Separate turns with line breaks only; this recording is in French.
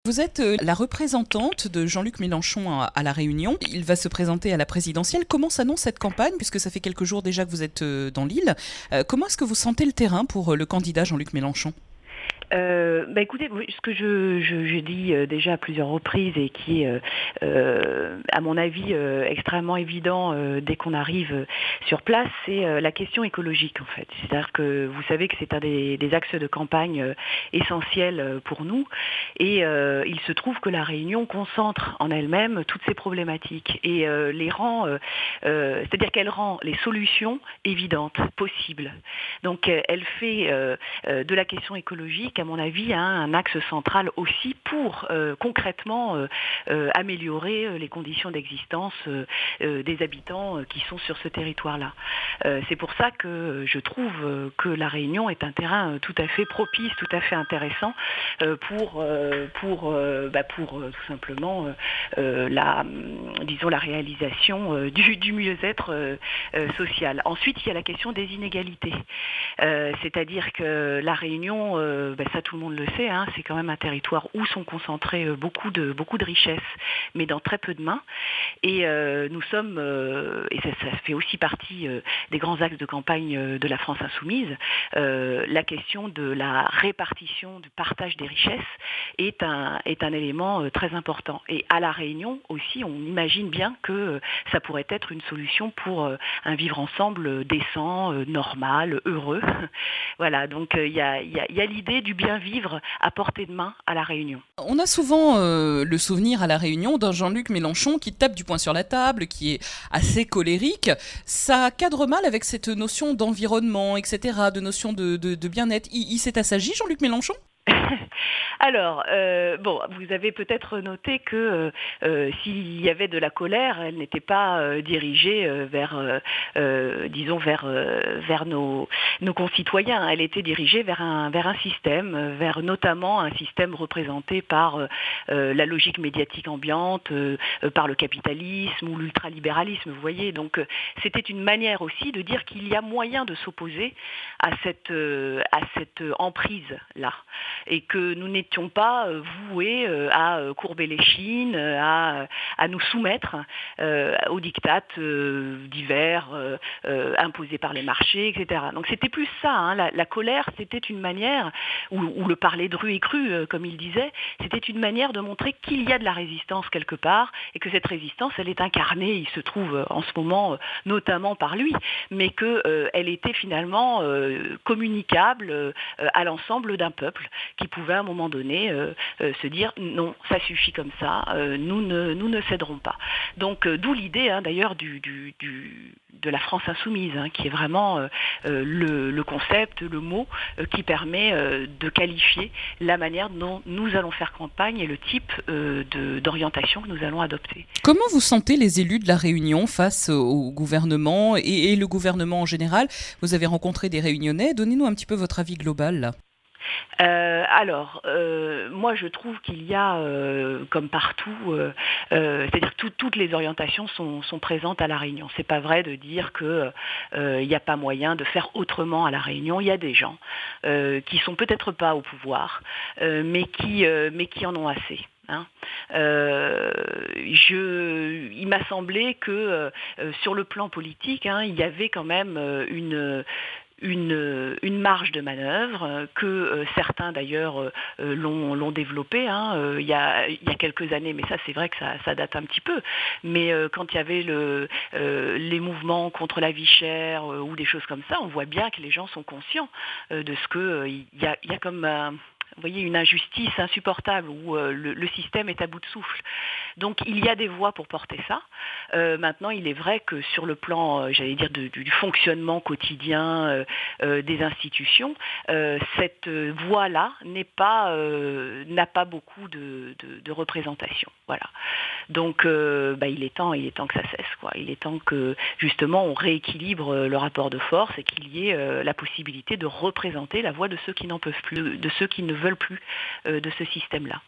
Vous êtes la représentante de Jean-Luc Mélenchon à La Réunion. Il va se présenter à la présidentielle. Comment s'annonce cette campagne, puisque ça fait quelques jours déjà que vous êtes dans l'île? Comment est-ce que vous sentez le terrain pour le candidat Jean-Luc Mélenchon?
Écoutez, oui, ce que je dis déjà à plusieurs reprises et qui est, à mon avis, extrêmement évident dès qu'on arrive sur place, c'est la question écologique en fait. C'est-à-dire que vous savez que c'est un des axes de campagne essentiels pour nous et il se trouve que la Réunion concentre en elle-même toutes ces problématiques et les rend, c'est-à-dire qu'elle rend les solutions évidentes, possibles. Donc elle fait de la question écologique, à mon avis, un axe central aussi pour concrètement améliorer les conditions d'existence des habitants qui sont sur ce territoire-là. C'est pour ça que je trouve que la Réunion est un terrain tout à fait propice, tout à fait intéressant pour tout simplement la réalisation du mieux-être social. Ensuite, il y a la question des inégalités. C'est-à-dire que la Réunion, ça tout le monde le sait, c'est quand même un territoire où sont concentrées beaucoup de richesses, mais dans très peu de mains. Et nous sommes, et ça fait aussi partie des grands axes de campagne de la France insoumise, la question de la répartition, du partage des richesses est un élément très important. Et à La Réunion aussi, on imagine bien que ça pourrait être une solution pour un vivre ensemble décent, normal, heureux. Voilà, donc il y a l'idée du bien vivre à portée de main à La Réunion.
On a souvent le souvenir à La Réunion d'un Jean-Luc Mélenchon qui tape du poing sur la table, qui est assez colérique. Ça cadre mal avec cette notion d'environnement, etc., de notion de bien-être. Il s'est assagi, Jean-Luc Mélenchon?
Alors, vous avez peut-être noté que s'il y avait de la colère, elle n'était pas dirigée vers nos concitoyens. Elle était dirigée vers un système, vers notamment un système représenté par la logique médiatique ambiante, par le capitalisme ou l'ultralibéralisme, vous voyez. Donc, c'était une manière aussi de dire qu'il y a moyen de s'opposer à cette emprise-là. Et que nous n'étions pas voués à courber l'échine, à nous soumettre aux diktats divers imposés par les marchés, etc. Donc c'était plus ça, la colère, c'était une manière, ou le parler dru et cru, comme il disait, c'était une manière de montrer qu'il y a de la résistance quelque part, et que cette résistance, elle est incarnée, il se trouve en ce moment, notamment par lui, mais qu'elle était finalement communicable à l'ensemble d'un peuple qui pouvait à un moment donné se dire non, ça suffit comme ça, nous ne céderons pas. Donc d'où l'idée d'ailleurs de la France insoumise, qui est vraiment le concept, le mot qui permet de qualifier la manière dont nous allons faire campagne et le type d'orientation que nous allons adopter.
Comment vous sentez les élus de La Réunion face au gouvernement et le gouvernement en général? Vous avez rencontré des Réunionnais, donnez-nous un petit peu votre avis global là.
Moi je trouve qu'il y a, comme partout, c'est-à-dire toutes les orientations sont présentes à La Réunion. C'est pas vrai de dire que il n'y a pas moyen de faire autrement à La Réunion. Il y a des gens qui sont peut-être pas au pouvoir, mais qui en ont assez. Il m'a semblé que sur le plan politique, il y avait quand même une marge de manœuvre que certains d'ailleurs l'ont développée il y a quelques années, mais ça c'est vrai que ça date un petit peu, mais quand il y avait les mouvements contre la vie chère ou des choses comme ça, on voit bien que les gens sont conscients de ce que il y a comme vous voyez, une injustice insupportable où le système est à bout de souffle. Donc il y a des voies pour porter ça. Maintenant, il est vrai que sur le plan, j'allais dire, du fonctionnement quotidien des institutions, cette voie-là n'a pas beaucoup de représentation. Voilà. Donc il est temps que ça cesse, quoi. Il est temps que justement on rééquilibre le rapport de force et qu'il y ait la possibilité de représenter la voix de ceux qui n'en peuvent plus, de ceux qui ne veulent plus de ce système-là.